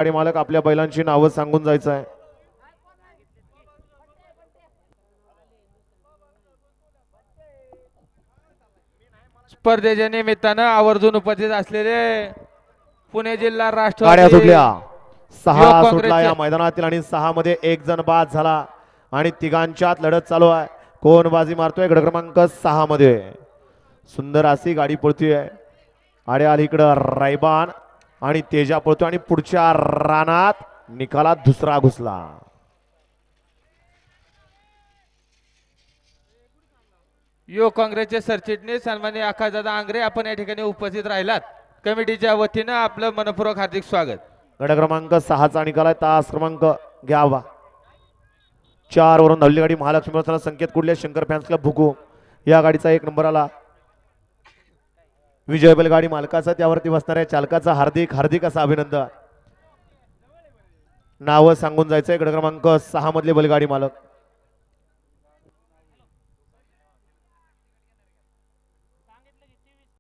गाडी मालक आपल्या बैलांची नावं सांगून जायचं आहे. स्पर्धेच्या निमित्तानं आवर्जून उपस्थित असलेले पुणे जिल्हा गाड्या राष्ट्रवादी सुटल्या. सहा युवक सुटला या काँग्रेसचे मैदानातील आणि 6 मध्ये एक जण बाद झाला आणि तिघांच्यात लढत चालू आहे. कोण बाजी मारतोय? गड क्रमांक 6 मध्ये सुंदर अशी गाडी पळतीय. आडे आली इकडं रायबान आणि तेजा पळतोय आणि पुढच्या रानात निकालात दुसरा घुसला. युवक काँग्रेसचे सरचिटणीस सन्माननीय आकाशदादा आंग्रे आपण या ठिकाणी उपस्थित राहिलात. कमिटीच्या वतीनं आपलं मनपूर्वक हार्दिक स्वागत. गड क्रमांक 6चा निकाल आहे. तास क्रमांक घ्यावा 4 वरून धावली गाडी महालक्ष्मी संकेत कुडले शंकर फॅन्स क्लब भुकू या गाडीचा 1 नंबर आला. विजय बैलगाडी मालकाचा त्यावरती बसणाऱ्या चालकाचा हार्दिक हार्दिक असं अभिनंदन. नावं सांगून जायचंय. गड क्रमांक 6 मधले बैलगाडी मालक